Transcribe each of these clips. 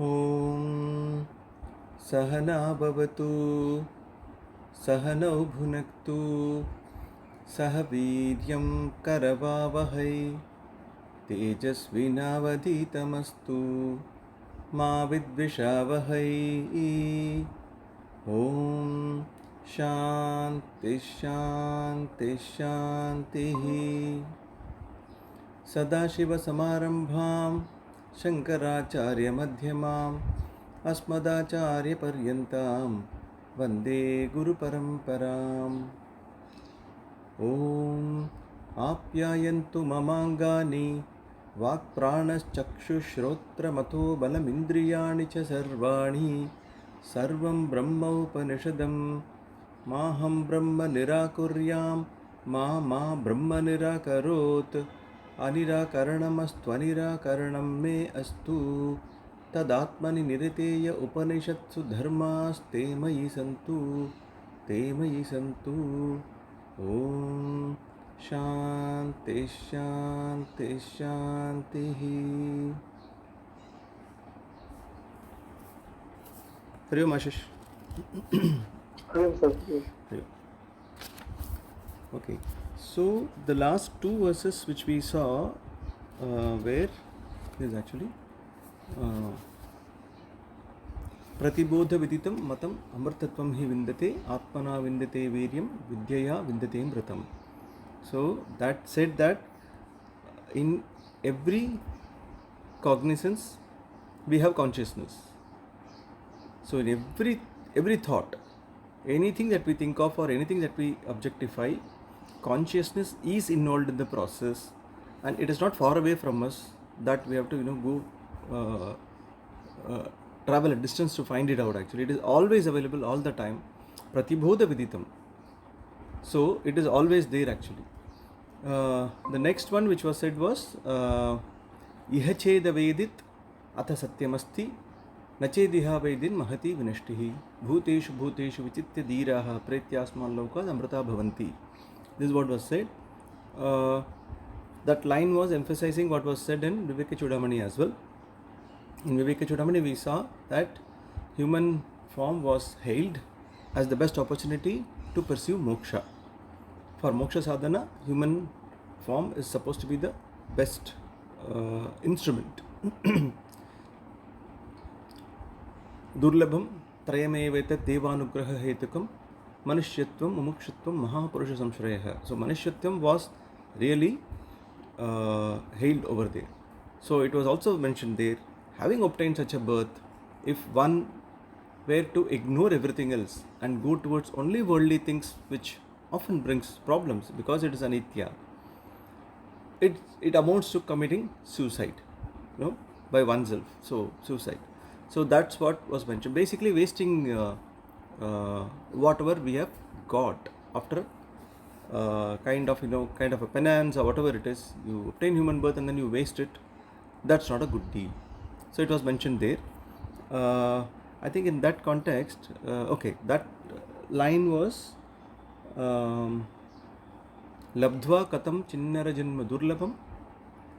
ॐ सहना भवतु सहनौ भुनक्तु सह वीर्यं करवावहै तेजस्विनावधीतमस्तु मा विद्विषावहै ॐ शान्ति शान्ति शान्तिः सदाशिवसमारम्भां शङ्कराचार्यमध्यमाम् अस्मदाचार्यपर्यन्तां वन्दे गुरुपरम्पराम् ॐ आप्यायन्तु ममाङ्गानि वाक्प्राणश्चक्षुश्रोत्रमथो बलमिन्द्रियाणि च सर्वाणि सर्वं ब्रह्मोपनिषदं माहं ब्रह्म निराकुर्यां मा ब्रह्म निराकरोत् अनिराकरणमस्त्वनिराकरणं मे अस्तु तदात्मनि निरतेय उपनिषत्सु धर्मास्ते मयि सन्तु ते मयि सन्तु ॐ शान्ति शान्ति शान्तिः हरि ओम आशीष okay. So the last two verses which we saw where is actually Pratibodha viditam matam amrtatvam hi vindate atmana vindate veryam vidyaya vindate mritam. So that said that in every cognizance we have consciousness. So in every thought, anything that we think of or anything that we objectify, consciousness is involved in the process, and it is not far away from us that we have to go travel a distance to find it out. Actually, it is always available all the time. Pratibodha viditam. So it is always there actually. The next one which was said was iha cheda vedit atha satyamasti nachediha vedin mahati vinashtihi bhuteshu bhuteshu vichitya dhiraha pretyasman lokad amrita bhavanti. This is what was said. That line was emphasizing what was said in Viveka Chudamani as well. In Viveka Chudamani we saw that human form was hailed as the best opportunity to pursue moksha. For moksha sadhana, human form is supposed to be the best instrument. Durlabham trayamevetat devanugraha hetukam Manushyatvam, Mumukshutvam, Mahapurusha Samshrayaha. So Manushyatvam was really hailed over there. So it was also mentioned there, having obtained such a birth, if one were to ignore everything else and go towards only worldly things, which often brings problems because it is anitya, it amounts to committing suicide, by oneself. So suicide. So that's what was mentioned. Basically wasting whatever we have got after kind of a penance or whatever it is. You obtain human birth and then you waste it. That's not a good deal. So it was mentioned there. I think in that context, that line was labdhva katam chinnara janma durlabham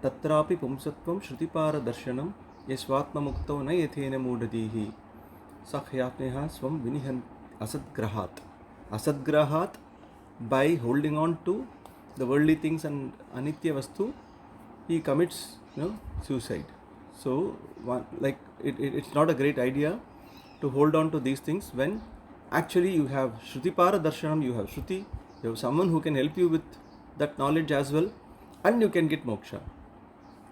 tatrapi pumsatvam shrutipara darshanam yasvatma muktau na yathena mudadihi sakhyapneha swam vinihan asadgrahat. By holding on to the worldly things and anitya vastu, he commits suicide. So it's not a great idea to hold on to these things when actually you have Shrutipara Darshanam, you have Shruti, you have someone who can help you with that knowledge as well, and you can get moksha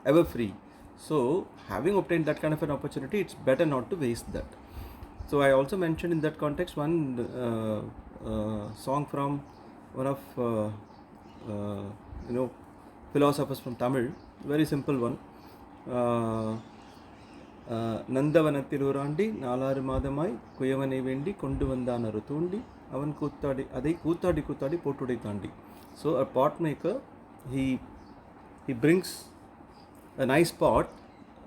ever free. So having obtained that kind of an opportunity, it's better not to waste that. So I also mentioned in that context one song from one of philosophers from Tamil, very simple one. நந்தவனத்தில் ஓராண்டி நாலாறு மாதமாய் குயவனை வேண்டி கொண்டு வந்தான் ஒரு தூண்டி அவன் கூத்தாடி அதை கூத்தாடி கூத்தாடி போட்டுடை தாண்டி. So a pot maker, he brings a nice pot.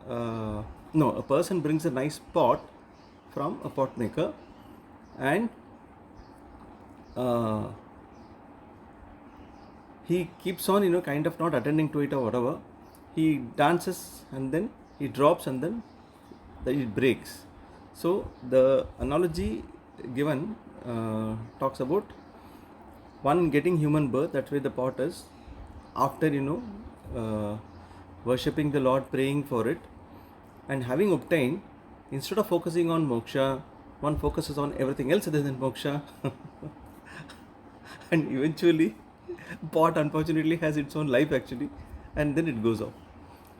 A person brings a nice pot from a pot maker, and he keeps on kind of not attending to it or whatever. He dances and then he drops and then that it breaks. So the analogy given talks about one getting human birth, that's where the pot is, after worshipping the Lord, praying for it, and having obtained, instead of focusing on moksha, one focuses on everything else other than moksha. And eventually pot unfortunately has its own life actually, and then it goes off.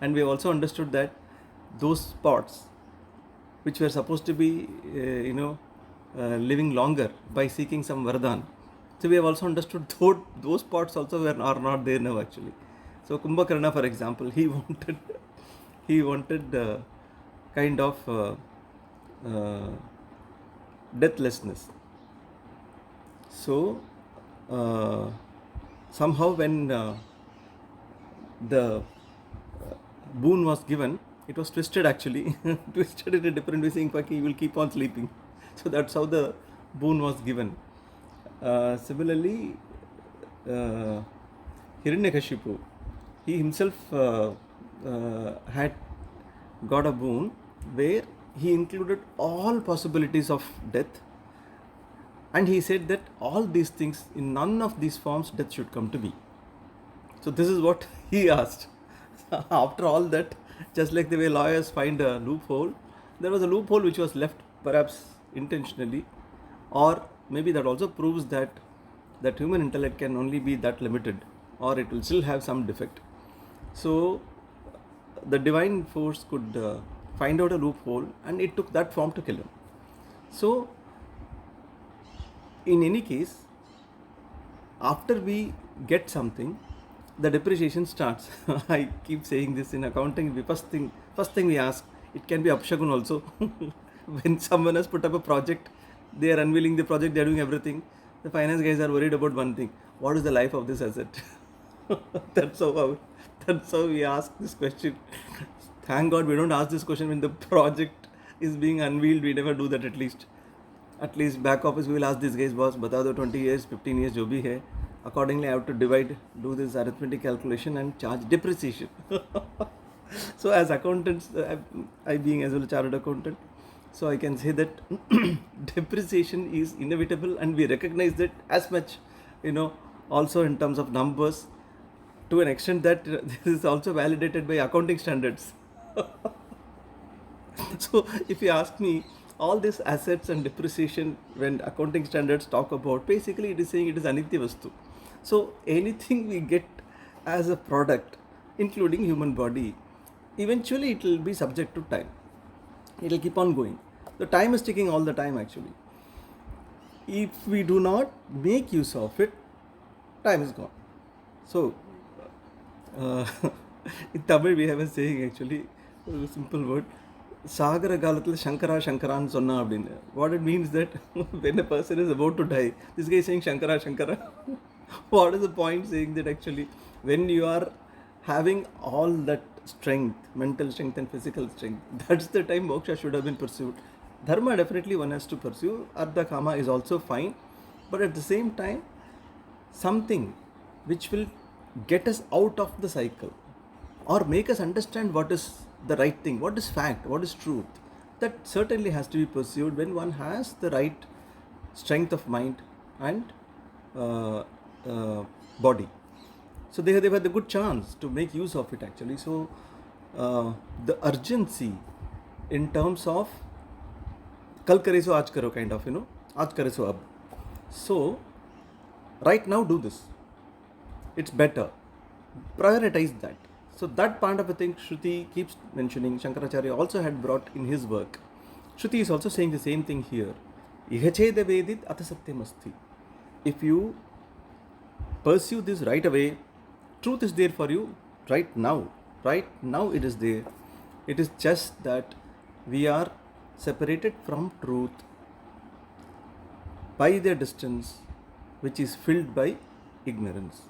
And we have also understood that those pots which were supposed to be living longer by seeking some vardhan, so we have also understood those pots also are not there now actually. So Kumbhakarna, for example, he wanted kind of deathlessness. So somehow when the boon was given, it was twisted actually, twisted in a different way, saying Paki, you will keep on sleeping. So that's how the boon was given. Similarly, Hiranyakashipu, he himself had got a boon where he included all possibilities of death, and he said that all these things, in none of these forms death should come to me. So this is what he asked. After all that, just like the way lawyers find a loophole, there was a loophole which was left perhaps intentionally, or maybe that also proves that human intellect can only be that limited, or it will still have some defect. So the divine force could find out a loophole, and it took that form to kill him. So in any case, after we get something, the depreciation starts. I keep saying this in accounting. The first thing we ask, it can be upshagun also. When someone has put up a project, they are unveiling the project, they are doing everything. The finance guys are worried about one thing: what is the life of this asset? That's how we ask this question. Thank God we don't ask this question when the project is being unveiled. We never do that. At least back office we will ask these guys, boss, bata do 20 years, 15 years, jo bhi hai. Accordingly, I have to do this arithmetic calculation and charge depreciation. So as accountants, I being as well a chartered accountant, so I can say that depreciation is inevitable, and we recognize that as much, also in terms of numbers, to an extent that this is also validated by accounting standards. So if you ask me, all these assets and depreciation, when accounting standards talk about, basically it is saying it is anitya vastu. So anything we get as a product, including human body, eventually it will be subject to time. It will keep on going. The time is ticking all the time actually. If we do not make use of it, time is gone. So in Tamil we have a saying actually, a simple word, Sagara Galathil Shankara Shankaran Sonna Abdin. What it means that when a person is about to die, this guy is saying Shankara Shankara. What is the point saying that actually when you are having all that strength, mental strength and physical strength, that's the time moksha should have been pursued. Dharma definitely one has to pursue. Artha Kama is also fine. But at the same time, something which will get us out of the cycle, or make us understand what is the right thing, what is fact, what is truth, that certainly has to be pursued when one has the right strength of mind and body. So they have the good chance to make use of it actually. So the urgency in terms of kal kare so aaj karo, kind of, aaj kare so ab. So right now do this, it's better, prioritize that. So that part of a thing Shruti keeps mentioning. Shankaracharya also had brought in his work. Shruti is also saying the same thing here. Ihacheda vedit atasatyam asti. If you pursue this right away, truth is there for you right now. Right now it is there. It is just that we are separated from truth by the distance which is filled by ignorance.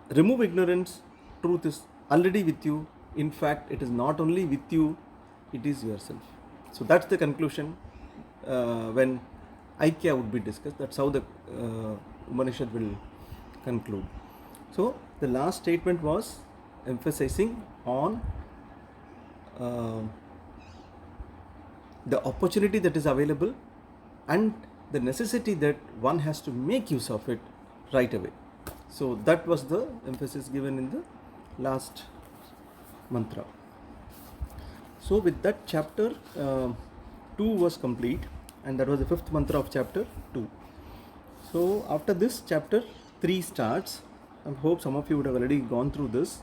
Remove ignorance, truth is already with you. In fact, it is not only with you, it is yourself. So that's the conclusion when Aikya would be discussed. That's how the Upanishad will conclude. So the last statement was emphasizing on the opportunity that is available and the necessity that one has to make use of it right away. So that was the emphasis given in the last mantra. So with that, chapter 2 was complete, and that was the fifth mantra of chapter 2. So after this, chapter 3 starts. I hope some of you would have already gone through this.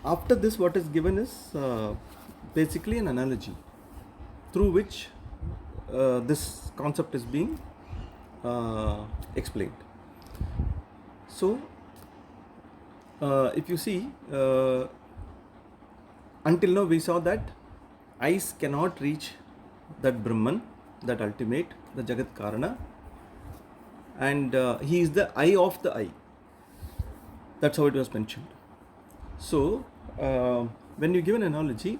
After this, what is given is basically an analogy through which this concept is being explained. So if you see, until now we saw that eyes cannot reach that Brahman, that ultimate, the Jagat Karana, and he is the eye of the eye. That's how it was mentioned. So when you give an analogy,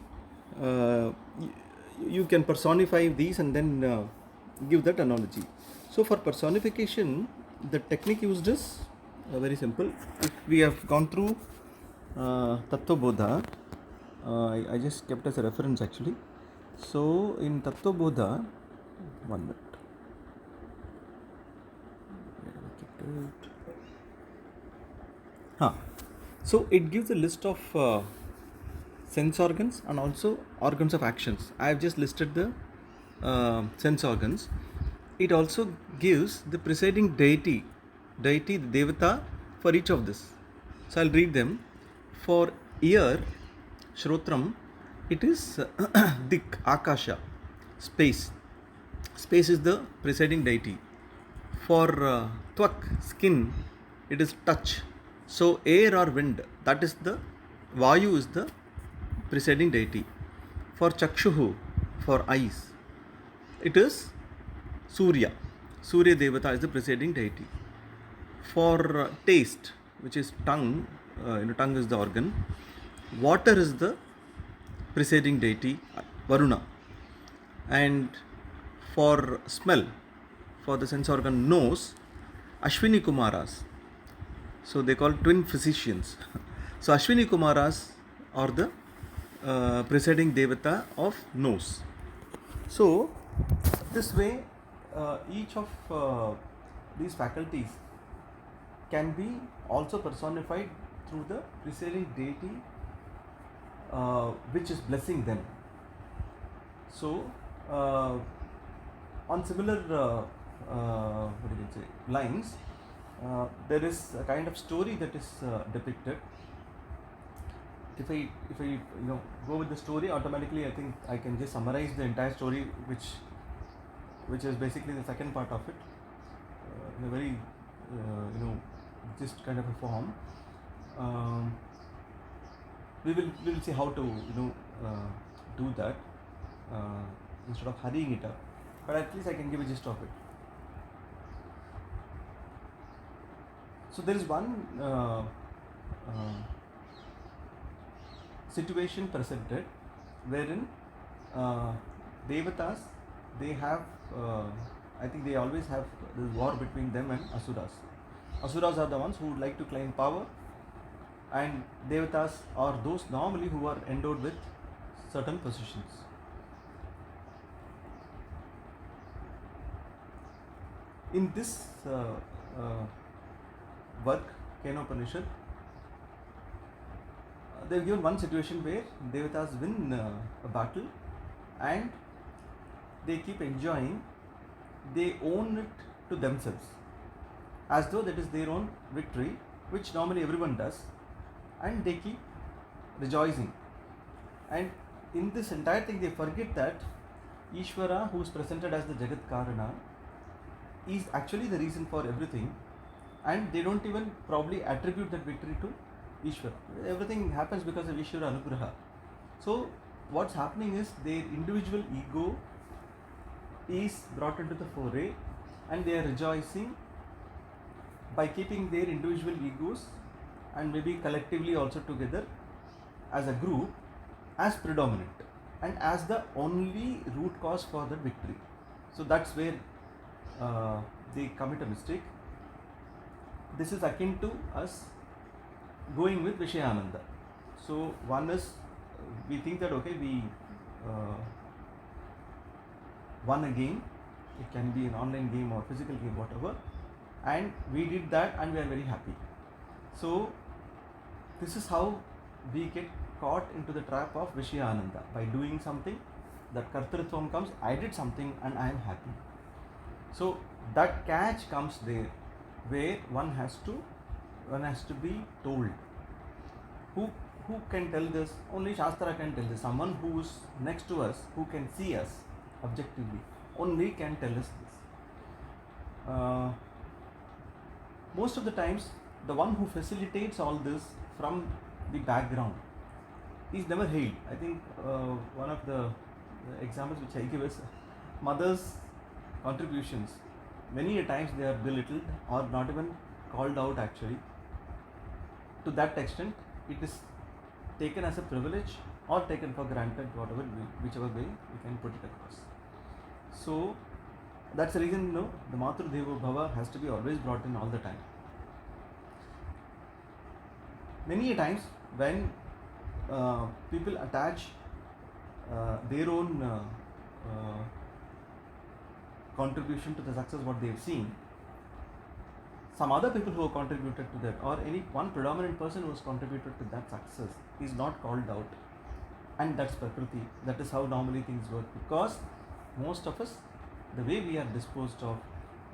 you can personify these and then give that analogy. So for personification, the technique used is very simple. If we have gone through Tattva Bodha, I just kept as a reference actually. So in Tattva Bodha, 1 minute. So it gives a list of sense organs and also organs of actions. I have just listed the sense organs. It also gives the presiding deity, the devata for each of this. So I'll read them. For ear, Shrotram, it is Dik, Akasha, space. Space is the presiding deity. For Twak, skin, it is touch. So air or wind, that is the Vayu is the presiding deity. For Chakshuhu, for eyes, it is Surya. Surya Devata is the presiding deity. For taste, which is tongue, tongue is the organ. Water is the presiding deity, Varuna. And for smell, for the sense organ nose, Ashwini Kumaras. So they call twin physicians. So Ashwini Kumaras are the presiding devata of nose. So this way, each of these faculties can be also personified through the presiding deity which is blessing them. So on similar lines, there is a kind of story that is depicted. If I go with the story, automatically I think I can just summarize the entire story, which is basically the second part of it, in a very just kind of a form. We will see how to do that instead of hurrying it up, but at least I can give a gist of it. So there is one situation presented wherein devatas, they have I think they always have this war between them and asuras. Asuras are the ones who would like to claim power, and devatas are those normally who are endowed with certain positions. In this work, Kenopanishad, they have given one situation where devatas win a battle and they keep enjoying, they own it to themselves as though that is their own victory, which normally everyone does, and they keep rejoicing. And in this entire thing, they forget that Ishvara, who is presented as the Jagat Karana, is actually the reason for everything, and they don't even probably attribute that victory to Ishvara. Everything happens because of Ishvara Anugraha. So what's happening is their individual ego is brought into the foray, and they are rejoicing by keeping their individual egos and maybe collectively also together as a group as predominant and as the only root cause for the victory. So that's where they commit a mistake. This is akin to us going with Vishayananda. So one is, we think that okay, we won a game. It can be an online game or physical game, whatever. And we did that and we are very happy. So this is how we get caught into the trap of Vishya Ananda. By doing something, that Kartritvam comes, I did something and I am happy. So that catch comes there, where one has to be told. Who can tell this? Only Shastra can tell this. Someone who is next to us, who can see us objectively, only can tell us this. Most of the times, the one who facilitates all this from the background is never hailed. I think one of the examples which I give is mothers' contributions. Many a times they are belittled or not even called out actually. To that extent, it is taken as a privilege or taken for granted, whichever way we can put it across. So that's the reason, the Matru Devo Bhava has to be always brought in all the time. Many a times when people attach their own contribution to the success what they have seen, some other people who have contributed to that, or any one predominant person who has contributed to that success is not called out, and that's Prakriti. That is how normally things work, because most of us, the way we are disposed of,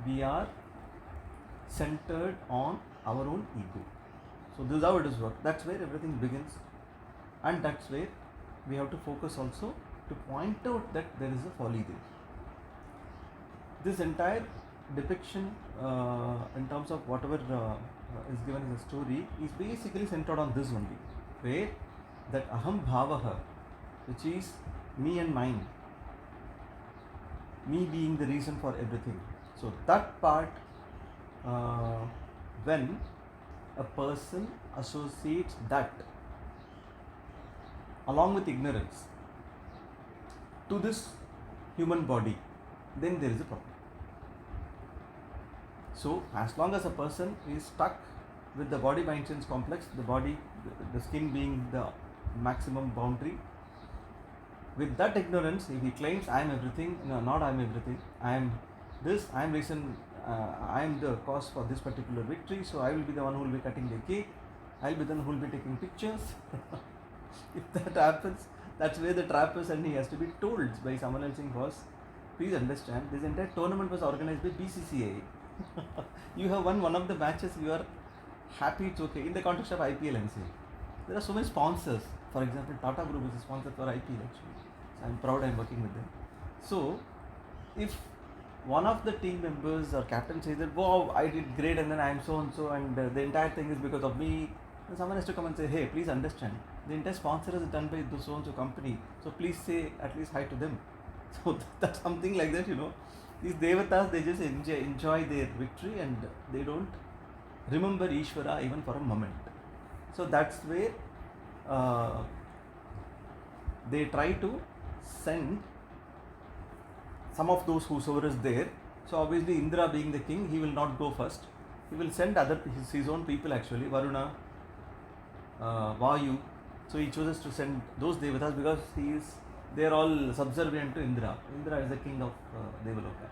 we are centered on our own ego. So this is how it is worked. That's where everything begins, and that's where we have to focus also to point out that there is a folly there. This entire depiction in terms of whatever is given as a story is basically centered on this only, where that aham bhavaha, which is me and mine, me being the reason for everything. So that part, when a person associates that along with ignorance to this human body, then there is a problem. So as long as a person is stuck with the body mind sense complex, the body, the skin being the maximum boundary, with that ignorance, if he claims I am everything, no, not I am everything, I am this, I am reason, I am the cause for this particular victory, so I will be the one who will be cutting the cake, I will be the one who will be taking pictures. If that happens, that's where the trap is, and he has to be told by someone else saying, boss, please understand, this entire tournament was organized by BCCI. You have won one of the matches, you are happy, it's okay. In the context of IPL, I'm saying, there are so many sponsors. For example, Tata Group is a sponsor for IPL actually. So I'm proud I'm working with them. So if one of the team members or captain says that, wow, I did great and then I am so and so and the entire thing is because of me, then someone has to come and say, hey, please understand, the entire sponsor is done by the so and so company, so please say at least hi to them. So that's something like that, These devatas, they just enjoy their victory and they don't remember Ishvara even for a moment. So that's where they try to send some of those whosoever is there. So obviously Indra being the king, he will not go first. He will send his own people actually, Varuna, Vayu. So he chooses to send those devatas because they are all subservient to Indra. Indra is the king of Devaloka.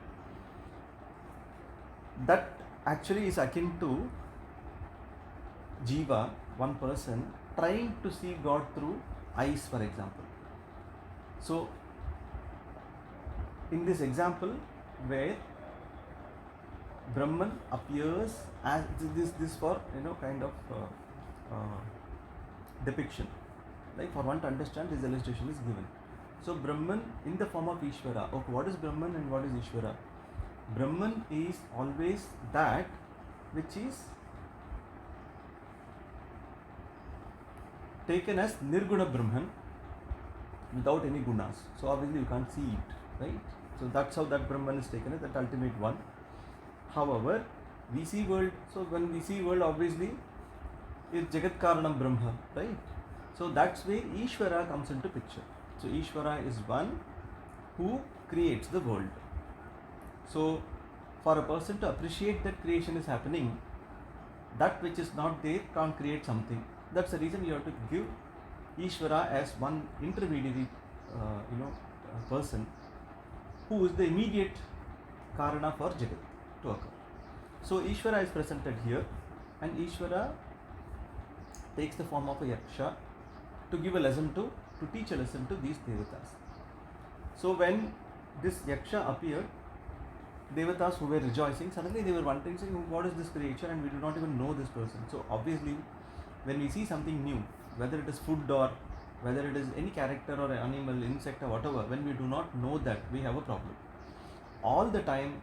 That actually is akin to Jiva, one person, trying to see God through eyes, for example. So, in this example, where Brahman appears as this for kind of depiction, like for one to understand, this illustration is given. So Brahman in the form of Ishvara. Okay, what is Brahman and what is Ishvara? Brahman is always that which is taken as Nirguna Brahman without any gunas. So obviously you can't see it, right? So that's how that Brahman is taken as that ultimate one. However, we see world. So when we see world, obviously it's Jagat Karanam Brahma, right? So that's where Ishvara comes into picture. So Ishvara is one who creates the world. So for a person to appreciate that creation is happening, that which is not there can't create something. That's the reason you have to give Ishvara as one intermediary a person who is the immediate karana for Jagat to occur. So Ishvara is presented here, and Ishvara takes the form of a yaksha to give a lesson to teach a lesson to these devatas. So when this yaksha appeared, devatas who were rejoicing, suddenly they were wondering, saying, what is this creature, and we do not even know this person. So obviously, when we see something new, whether it is food or whether it is any character or animal, insect or whatever, when we do not know that, we have a problem. All the time,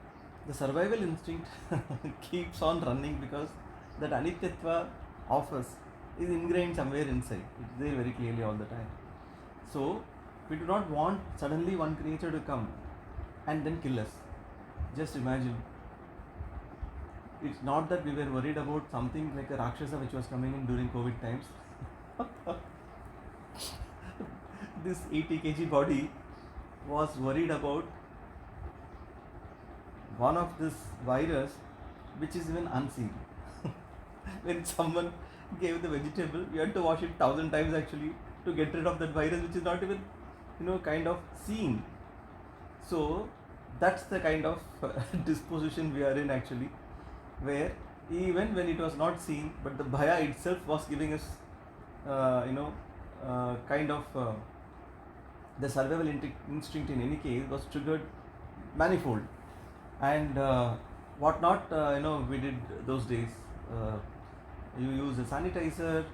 the survival instinct keeps on running, because that anityatva of us is ingrained somewhere inside. It's there very clearly all the time. So we do not want suddenly one creature to come and then kill us. Just imagine. It's not that we were worried about something like a Rakshasa which was coming in during COVID times. This 80 kg body was worried about one of this virus which is even unseen. When someone gave the vegetable, we had to wash it 1,000 times actually to get rid of that virus which is not even kind of seen. So that's the kind of disposition we are in actually, where even when it was not seen, but the bhaya itself was giving us the survival instinct in any case was triggered manifold. And what not we did those days, you use a sanitizer,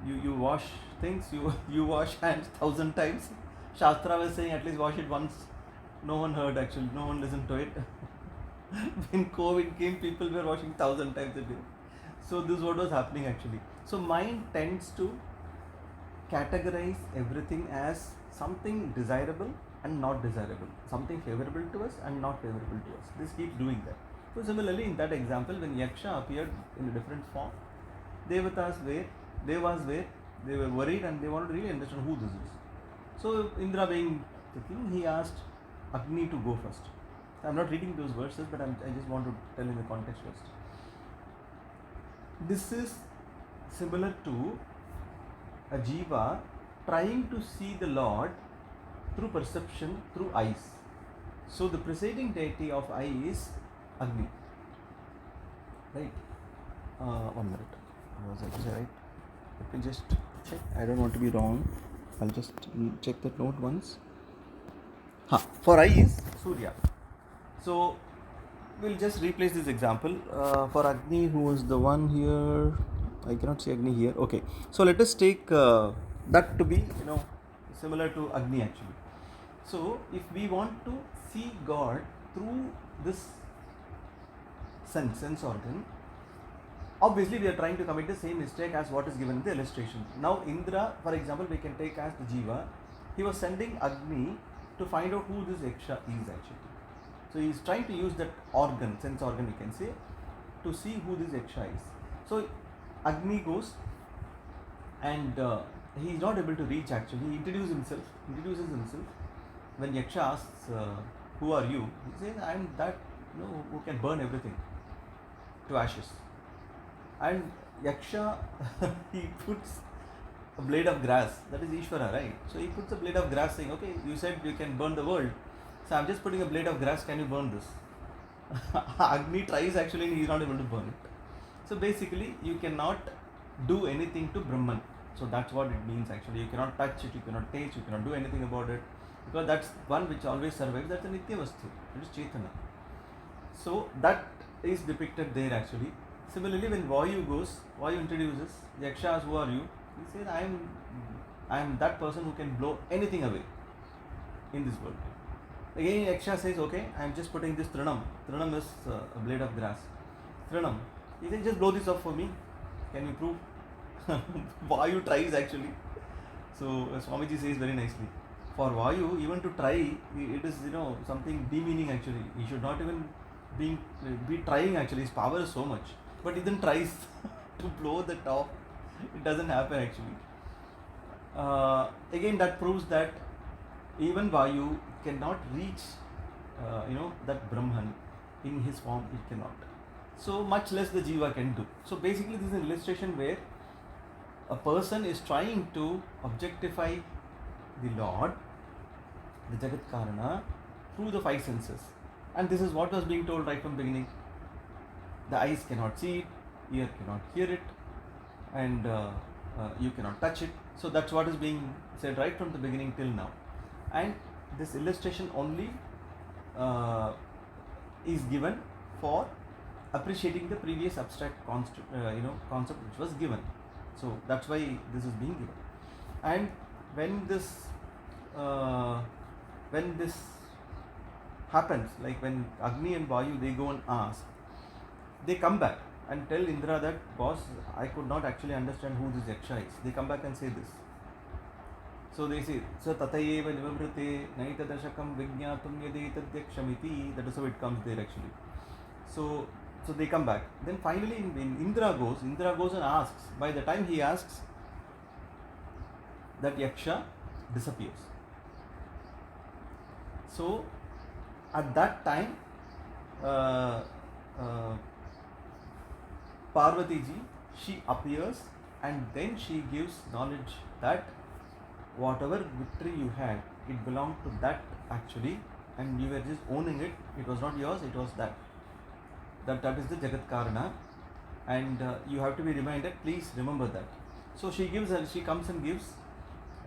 you wash things, you wash hands 1,000 times. Shastra was saying at least wash it once. No one heard actually, no one listened to it. When COVID came, people were washing 1,000 times a day. So this is what was happening actually. So mind tends to categorize everything as something desirable and not desirable, something favorable to us and not favorable to us. This keeps doing that. So similarly, in that example, when Yaksha appeared in a different form, Devas were, they were worried and they wanted to really understand who this is. So Indra being the king, he asked Agni to go first. I'm not reading those verses, but I just want to tell in the context first. This is similar to a jiva trying to see the Lord through perception, through eyes. So the presiding deity of eye is Agni. Right? 1 minute. Was I right? Let me just check. I don't want to be wrong. I'll just check that note once. For eye is Surya. So we'll just replace this example. For Agni, who was the one here? I cannot see Agni here. Okay. So let us take that to be similar to Agni actually. So if we want to see God through this sense organ, obviously we are trying to commit the same mistake as what is given in the illustration. Now Indra, for example, we can take as the jiva. He was sending Agni to find out who this Yaksha is actually. So he is trying to use that organ, sense organ you can say, to see who this Yaksha is. So Agni goes and he is not able to reach actually. He introduces himself. When Yaksha asks, who are you? He says, I am that who can burn everything to ashes. And Yaksha, he puts a blade of grass, that is Ishvara, right? So he puts a blade of grass saying, okay, you said you can burn the world. So I'm just putting a blade of grass, can you burn this? Agni tries actually and he is not able to burn it. So basically you cannot do anything to Brahman. So that's what it means actually. You cannot touch it, you cannot taste, you cannot do anything about it. Because that's one which always survives, that's a Nitya Vastu. It is Chaitanya. So that is depicted there actually. Similarly, when Vayu introduces, Yakshas, who are you? He says, I am that person who can blow anything away in this world. Again, Yaksha says, okay, I am just putting this Trinam. Trinam is a blade of grass. Trinam. He says, just blow this up for me. Can you prove? Vayu tries actually. So Swamiji says very nicely, for Vayu, even to try, it is something demeaning actually. He should not even be trying actually. His power is so much. But he then tries to blow the top. It doesn't happen actually. Again, that proves that even Vayu cannot reach that Brahman in his form. It cannot. So much less the Jiva can do. So basically this is an illustration where a person is trying to objectify the Lord, the Jagat Karana, through the five senses. And this is what was being told right from the beginning. The eyes cannot see it, ear cannot hear it, and you cannot touch it. So that's what is being said right from the beginning till now. And this illustration only is given for appreciating the previous abstract concept which was given. So that's why this is being given. And when this happens, like when Agni and Vayu, they go and ask, they come back and tell Indra that, boss, I could not actually understand who this Yaksha is. They come back and say this. So they say, so tatayeva nivavrite naita dashakam vijñatum yadetadyakshamiti. That is how it comes there actually. So they come back. Then finally when Indra goes and asks. By the time he asks, that Yaksha disappears. So at that time, Parvati ji, she appears and then she gives knowledge that whatever victory you had, it belonged to that actually, and you were just owning it. It was not yours, it was that. That is the Jagat Karana, and you have to be reminded, please remember that. So she comes and gives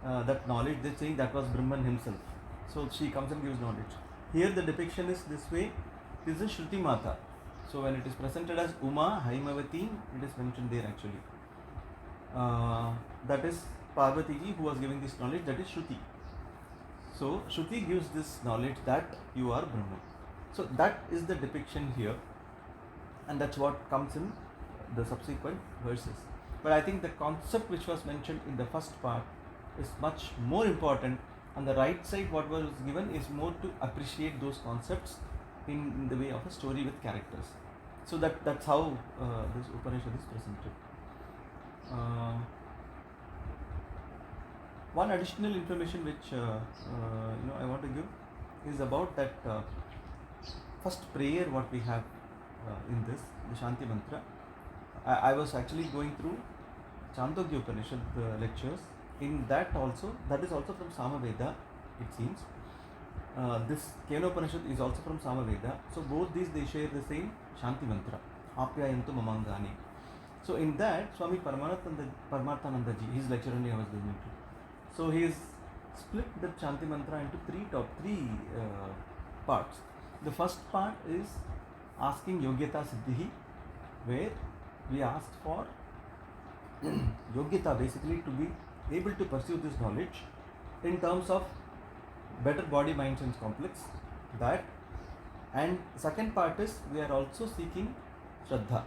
that knowledge. They're saying that was Brahman himself. So she comes and gives knowledge. Here the depiction is this way. This is Shruti Mata. So when it is presented as Uma, Haimavati, it is mentioned there actually. That is Parvati ji who was giving this knowledge, that is Shruti. So Shruti gives this knowledge that you are Brahman. So that is the depiction here, and that's what comes in the subsequent verses. But I think the concept which was mentioned in the first part is much more important. On the right side, what was given is more to appreciate those concepts in the way of a story with characters. So that's how this Upanishad is presented. One additional information which I want to give is about that first prayer what we have in this, the Shanti Mantra. I was actually going through Chandogya Upanishad lectures. In that also, that is also from Samaveda, it seems. This Kenopanishad is also from Samaveda. So both these, they share the same Shanti Mantra, Apyayantu Mamangani. So in that, Swami Paramarthananda ji, his lecture only I was listening to. So he has split the Shanti Mantra into three parts. The first part is asking Yogyata Siddhi, where we asked for Yogyata basically to be able to pursue this knowledge in terms of better body, mind, sense complex. That, and second part is we are also seeking Shraddha.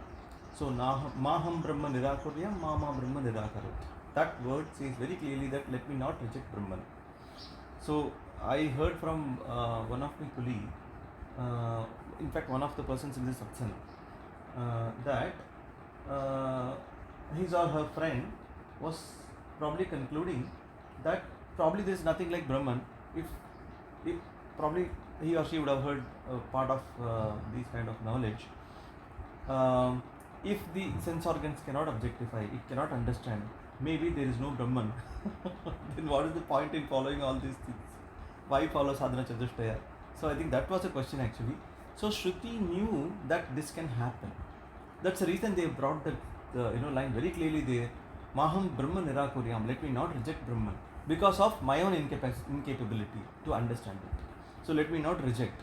So Maham Brahma Nirakuryam, Mama Brahma Nirakarut. That word says very clearly that let me not reject Brahman. So I heard from one of my colleagues, in fact one of the persons in this Satsang, that his or her friend was probably concluding that probably there is nothing like Brahman. If probably he or she would have heard part of these kind of knowledge. If the sense organs cannot objectify, it cannot understand, maybe there is no Brahman. Then what is the point in following all these things? Why follow sadhana chatushtaya? So I think that was a question actually. So Shruti knew that this can happen. That's the reason they brought the line very clearly there. Maham Brahma Nirakuryam, let me not reject Brahman because of my own incapability to understand it. So let me not reject.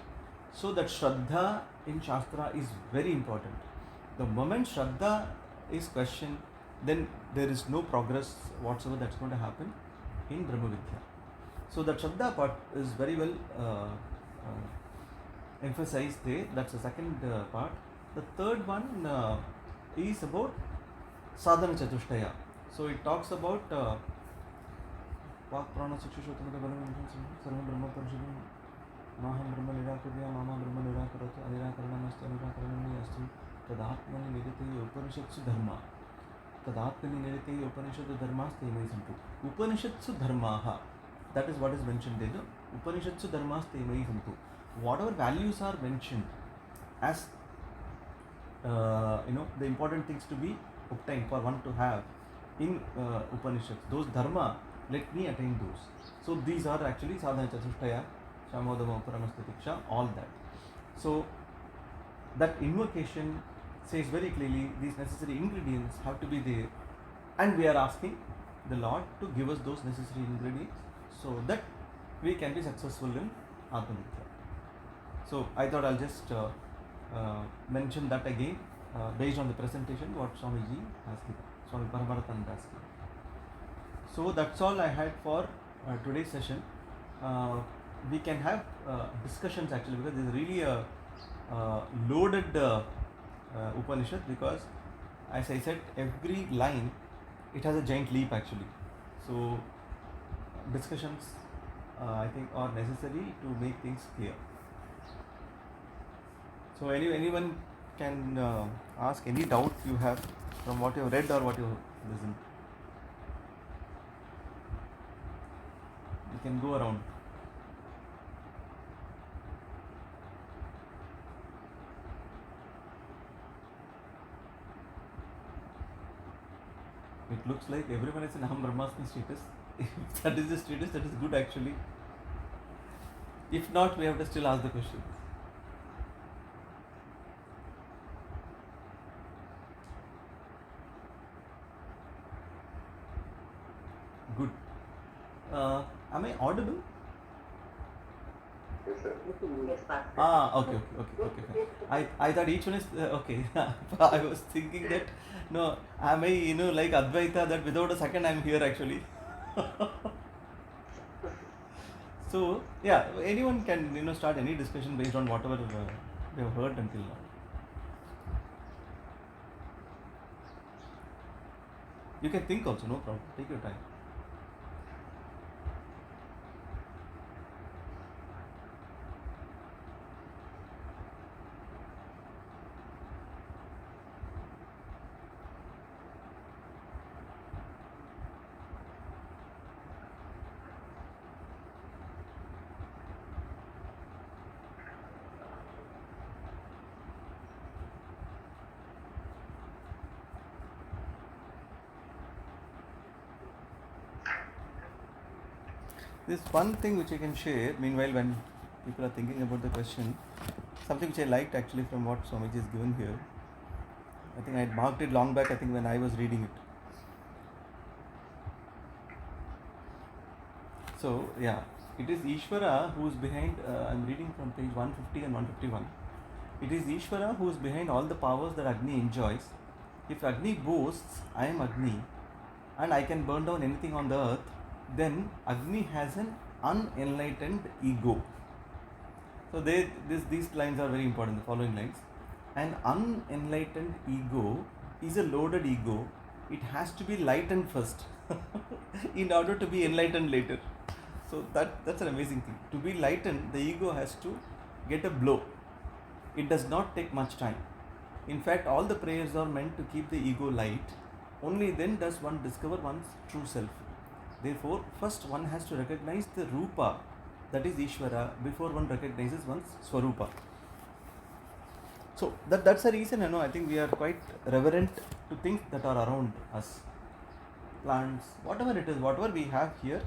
So that Shraddha in Shastra is very important. The moment Shraddha is questioned, then there is no progress whatsoever that's going to happen in Brahma Vidya. So that Shraddha part is very well emphasized there. That's the second part. The third one is about sadhana chatushtaya. So it talks about Vak Prana Sikshushotamata Balam Sarva Brahma Parishadam Maham Brahma Nirakurya Mama Brahma Nirakarata Nirakaranamasti Nirakaranami Asti Tadatmani Nirite Upanishatsu Dharma Tadatmani Nirite Upanishadu Dharmas Temai Santu. Upanishatsu Dharmaha, that is what is mentioned there. Upanishatsu Dharmas Temai Santu. Whatever values are mentioned as the important things to be obtained for one to have in Upanishads, those dharma, let me attain those. So these are actually sadhana chatushtaya, Shamodama Paramastatiksha, all that. So that invocation says very clearly these necessary ingredients have to be there, and we are asking the Lord to give us those necessary ingredients so that we can be successful in Atmanidya. So I thought I'll just mention that again based on the presentation what Swamiji has given, Swami Paramaratana has given. So that's all I had for today's session. We can have discussions actually, because this is really a loaded Upanishad, because as I said, every line it has a giant leap actually. So discussions I think are necessary to make things clear. So anyone can ask any doubt you have from what you have read or what you have listened. You can go around. It looks like everyone is in Aham Brahmasmi status. If that is the status, that is good actually. If not, we have to still ask the question. Good. Am I audible? Yes, sir. Okay. I thought each one is okay. I was thinking that no, am I like Advaita, that without a second I'm here actually. So yeah, anyone can start any discussion based on whatever they have heard until now. You can think also, no problem. Take your time. This one thing which I can share, meanwhile, when people are thinking about the question, something which I liked actually from what Swamiji has given here. I think I had marked it long back, I think, when I was reading it. So, yeah, it is Ishvara who is behind, I'm reading from page 150 and 151. It is Ishvara who is behind all the powers that Agni enjoys. If Agni boasts, I am Agni, and I can burn down anything on the earth, then Agni has an unenlightened ego. So these lines are very important, the following lines. An unenlightened ego is a loaded ego. It has to be lightened first in order to be enlightened later. So that's an amazing thing. To be lightened, the ego has to get a blow. It does not take much time. In fact, all the prayers are meant to keep the ego light. Only then does one discover one's true self. Therefore, first one has to recognize the Rupa, that is Ishvara, before one recognizes one's Swarupa. So that's the reason I think we are quite reverent to things that are around us. Plants, whatever it is, whatever we have here,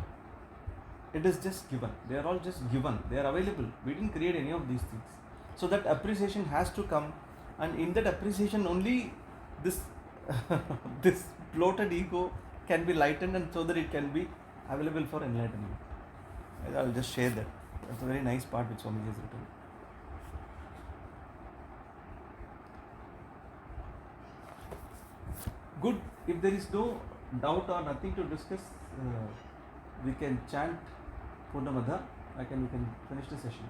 it is just given. They are all just given. They are available. We didn't create any of these things. So that appreciation has to come, and in that appreciation only this this bloated ego can be lightened, and so that it can be available for enlightenment. I'll just share that. That's a very nice part which Swamiji has written. Good. If there is no doubt or nothing to discuss, we can chant Purnamada. We can finish the session.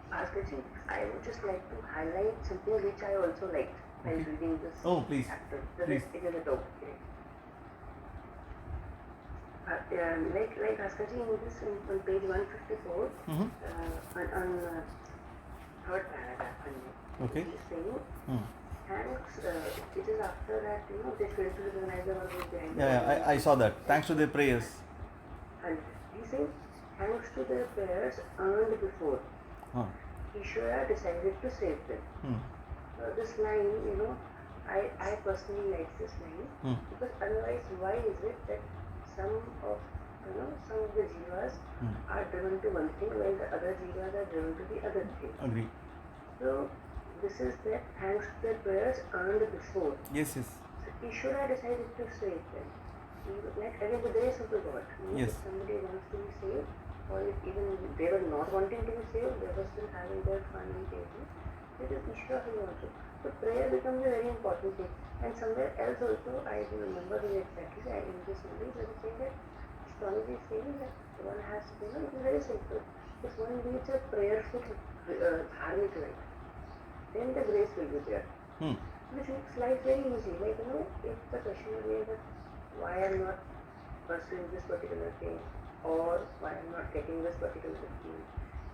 Bhaskar-ji, I would just like to highlight something which I also liked while reading this please. chapter. Please. It is a doubt. Like Bhaskar-ji, in this, on page 154, on third paragraph, Okay. it is saying, thanks, it is after that, they failed to recognize the one who is behind. Yeah, I saw that. Thanks to their prayers. And he says, thanks to their prayers earned before, Ishvara decided to save them. This line, I personally like this line, because otherwise, why is it that some of some of the jivas are driven to one thing while the other jivas are driven to the other thing. Agree. So this is that thanks to their prayers earned before. Yes, yes. So Ishvara decided to save them. Like again, the grace of the God. Yes. If somebody wants to be saved, or if even they were not wanting to be saved, they were still having their fun and taking, it is Ishvara who wants it. So prayer becomes a very important thing. And somewhere else also, I don't remember exactly, in this only, they were saying that astrology is saying that one has to, it is very simple. If one leads a prayerful dharmic life, then the grace will be there. Which makes life very easy. Like, if the question is that why I am not pursuing this particular thing, or why I am not getting this particular thing,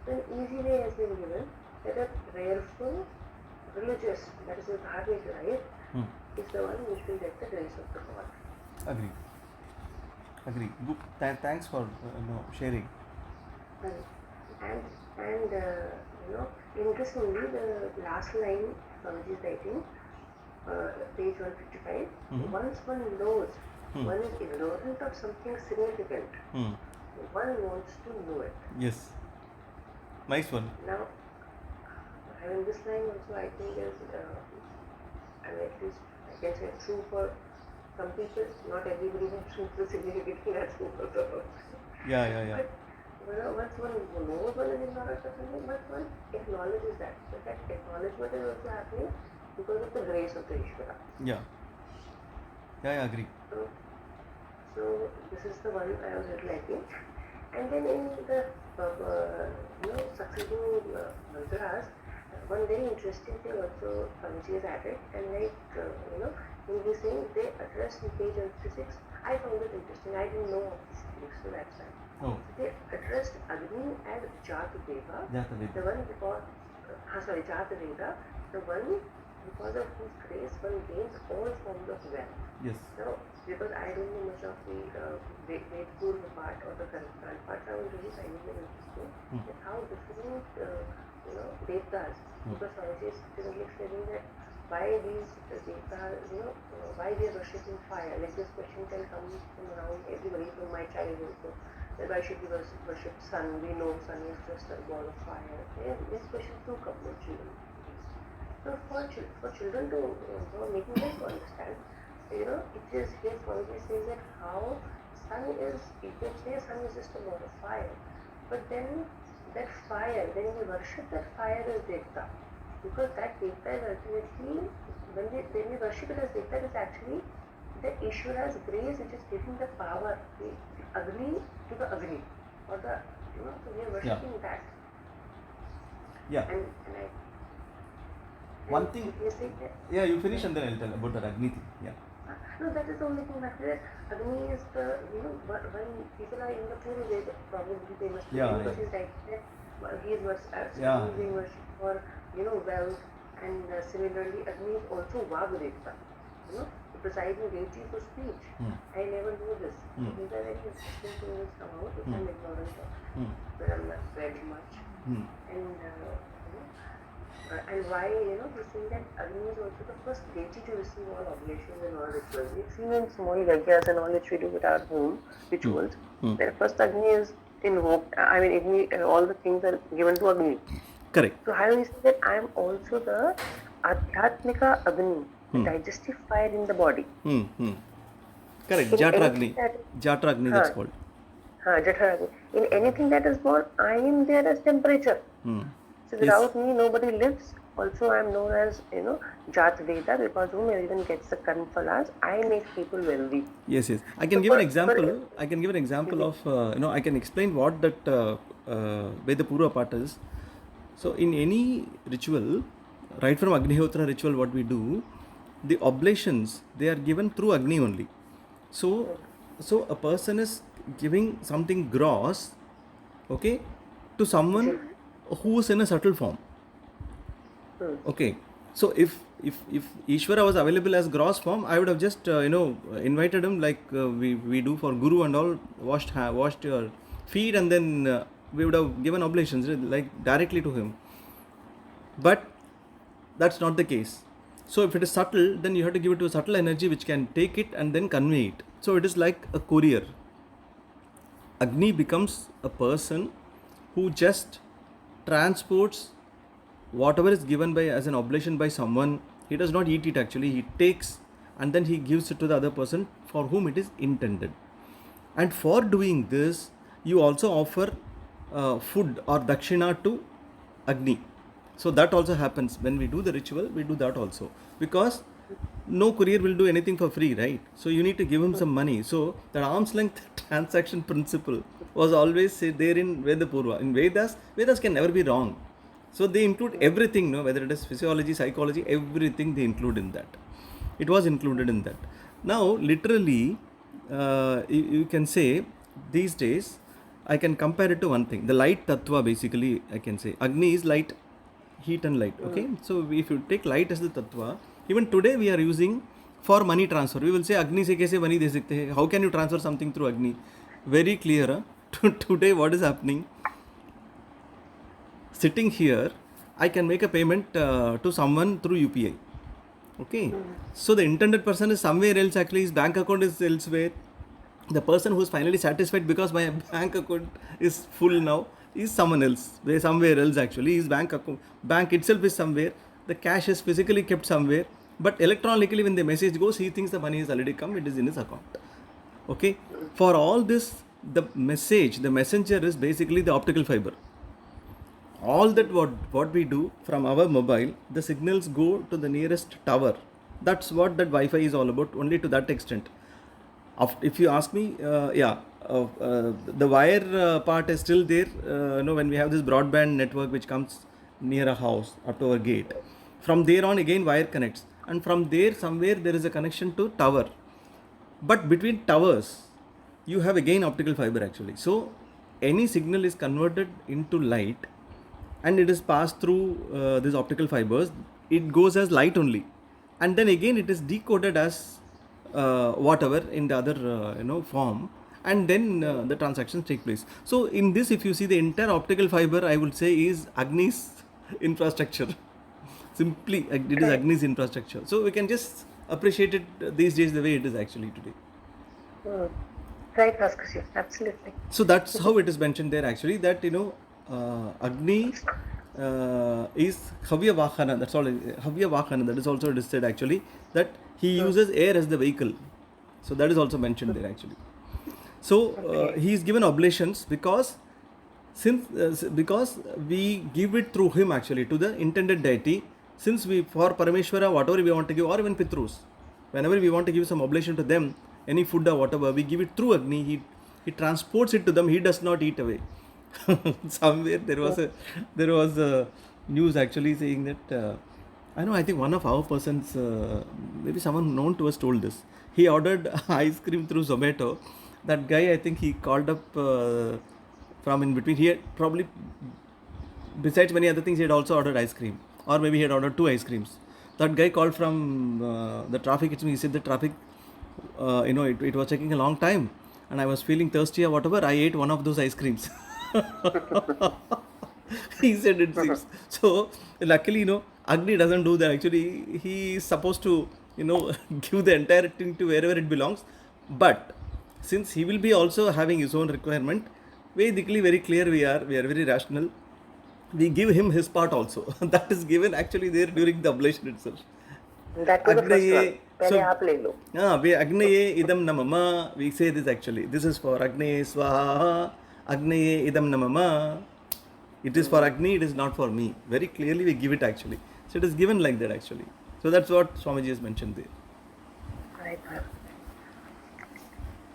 so an easy way has been given that a prayerful, religious, that is a dharmic life, is the one which will get the grace of the God. Agree. Good. Thanks for sharing. And in this only, the last line Swamiji is writing, page 155, once one knows, one is ignorant of something significant, one wants to know it. Yes. Nice one. Now, having this line also, I think is, at least I can say true for some people. Not everybody wants to know significant thing as true for the Yeah. But once one knows one is ignorant of something, but one acknowledges that. So that acknowledgement is also happening because of the grace of the Ishvara. Yeah, I agree. So this is the one I was liking. And then in the succeeding mantras, one very interesting thing also Swamiji has added, and in this saying they addressed in page 56, I found it interesting. I didn't know of this thing, so that's why. Oh. They addressed Agni as Jatadeva, the one because, Jatadeva, the one because of whose grace one gains all forms of wealth. Yes. Now, because I don't know much of the Vedpurva part or the Karnataka part, I was really finding it interesting that how different, devtas, because Swamiji is typically explaining that why these devtas, why they are worshipping fire. Like this question can come from around everybody from my childhood. So, that why should we worship sun? We know sun is just a ball of fire. These questions do come from children. So for children to making them to understand, it is here Swamiji says that how sun is, you can say sun is just a ball of fire, but then that fire, when we worship that fire as Devta, because that Devta is ultimately, when we worship it as Devta, it is actually the Ishvara's grace which is giving the power, the Agni to the Agni, or the, so we are worshipping that. Yeah. And one thing, you finish and then I'll tell about the Agni thing. Yeah. No, that is the only thing that Agni is the, when people are in the Puri Veda, probably they must be because he's like that, he is being worshipped for, wealth, and similarly Agni is also Vagdevta, the presiding deity for speech. I never knew this. These are very interesting things come out, which I'm ignorant of, but I'm not very much. And why, we see that Agni is also the first deity to receive all oblations and all rituals. We've seen in small yajnas and all which we do with our home rituals, where first Agni is invoked, Agni, all the things are given to Agni. Correct. So how do we say that I am also the Adhyatmika Agni, the digestive fire in the body? Correct. Jatragni. Jatragni, that's called. Jatragni. In anything that is born, I am there as temperature. So without me, nobody lives. Also, I am known as, Jat Veda, because whomever even gets the karma phalas, I make people wealthy. Yes. I can give an example. I of, I can explain what that Veda Purva part is. So, in any ritual, right from Agnihotra ritual, what we do, the oblations, they are given through Agni only. So a person is giving something gross, okay, to someone who is in a subtle form. Okay, so if Ishvara was available as gross form, I would have just invited him like we do for Guru and all, washed your feet, and then we would have given oblations like directly to him. But that's not the case. So if it is subtle, then you have to give it to a subtle energy which can take it and then convey it. So it is like a courier. Agni becomes a person who just transports whatever is given by as an oblation by someone. He does not eat it actually, he takes and then he gives it to the other person for whom it is intended. And for doing this, you also offer food or dakshina to Agni. So that also happens when we do the ritual, we do that also. Because no courier will do anything for free, right? So you need to give him some money. So that arm's length transaction principle was always there in Veda Purva. In Vedas can never be wrong. So they include everything, no, whether it is physiology, psychology, everything they include in that. It was included in that. Now, literally, you can say these days, I can compare it to one thing. The light tattva, basically, I can say. Agni is light, heat and light. Okay. So if you take light as the tattva, even today we are using for money transfer. We will say Agni se kaise money de sakte hai? How can you transfer something through Agni? Very clear. Huh? Today, what is happening? Sitting here, I can make a payment to someone through UPI. Okay. So the intended person is somewhere else actually, his bank account is elsewhere. The person who is finally satisfied because my bank account is full now is someone else, somewhere else actually. His bank itself is somewhere. The cash is physically kept somewhere. But electronically when the message goes, he thinks the money has already come, it is in his account. Okay. For all this, the messenger is basically the optical fiber. All that what we do from our mobile, the signals go to the nearest tower. That's what that Wi-Fi is all about, only to that extent. If you ask me, the wire part is still there. When we have this broadband network which comes near a house up to our gate, from there on again wire connects, and from there somewhere there is a connection to tower. But between towers, you have again optical fiber actually. So any signal is converted into light, and it is passed through these optical fibers. It goes as light only, and then again it is decoded as whatever in the other form, and then the transactions take place. So in this, if you see the entire optical fiber, I would say is Agni's infrastructure. Simply, it is Agni's infrastructure. So we can just appreciate it these days the way it is actually today. Right, Bhaskar, absolutely. So that's how it is mentioned there actually, that Agni is Havya Vahana. That's all. Havya Vahana. That is also it is said actually, that he uses air as the vehicle. So that is also mentioned there actually. So he is given oblations because we give it through him actually to the intended deity. Since we, for Parameshwara, whatever we want to give, or even Pitrus, whenever we want to give some oblation to them, any food or whatever, we give it through Agni. He transports it to them. He does not eat away. Somewhere there was a news actually saying that I think one of our persons, maybe someone known to us, told this. He ordered ice cream through Zomato. That guy, I think he called up from in between. He had probably, besides many other things, he had also ordered ice cream, or maybe he had ordered 2 ice creams. That guy called from the traffic. He said the traffic, it was taking a long time, and I was feeling thirsty or whatever. I ate one of those ice creams. He said it seems. So luckily, Agni doesn't do that actually. He is supposed to, give the entire thing to wherever it belongs. But since he will be also having his own requirement, Vedically very clear we are very rational. We give him his part also. That is given actually there during the oblation itself. That was the first one. Agnaye idam namama. We say this actually. This is for Agnaye swaha. Agnaye idam namama. It is for Agni, it is not for me. Very clearly we give it actually. So it is given like that actually. So that's what Swamiji has mentioned there. Right.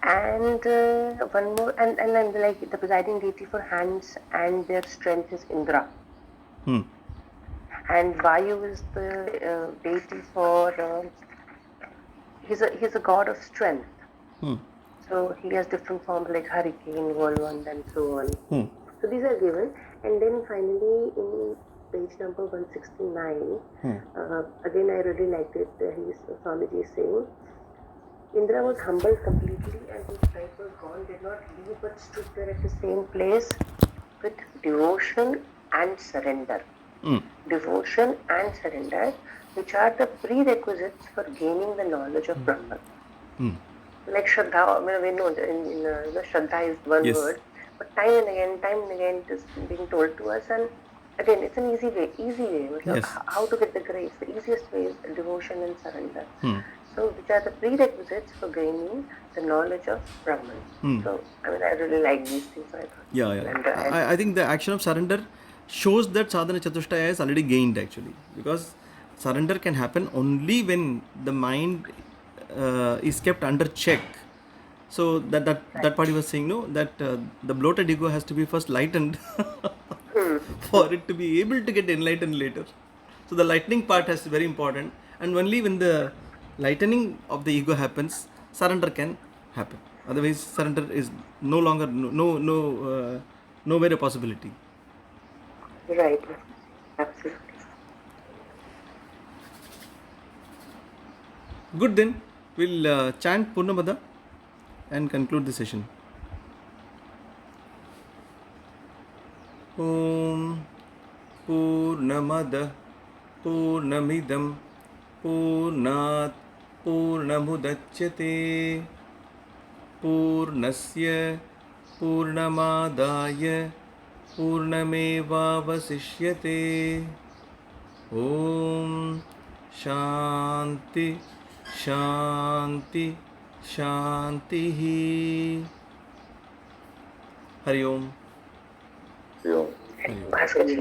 And one more, and like the presiding deity for hands and their strength is Indra. And Vayu is the deity for, he's a god of strength. So he has different forms like hurricane, whirlwind, and so on. So these are given. And then finally in page number 169, again I really liked it. Swamiji is saying, Indra was humbled completely and his pride was gone, did not leave but stood there at the same place with devotion and surrender. Devotion and surrender, which are the prerequisites for gaining the knowledge of Brahman. like Shraddha, I mean, we know Shraddha is one Yes. word, but time and again, it is being told to us, and again, it's an easy way. मतलब, Yes. how to get the grace? The easiest way is devotion and surrender. Hmm. So, which are the prerequisites for gaining the knowledge of Brahman? Hmm. So, I mean, I really like these things. So I thought, Yeah, yeah. and I think the action of surrender shows that sadhana chatushtaya is already gained actually, because surrender can happen only when the mind is kept under check. So that part you were saying, no, that the bloated ego has to be first lightened for it to be able to get enlightened later. So the lightening part is very important, and only when the lightening of the ego happens, surrender can happen. Otherwise, surrender is no longer nowhere a possibility. right, absolutely. Good, then we'll chant Purnamada and conclude the session. Om Purnamada Purnamidam Purnat Purnamudachyate Purnasya Purnamadaya Purnamevavasishyate. Om Shanti Shanti Shanti. Hari Om. No, Hari Om. Bhaskar ji,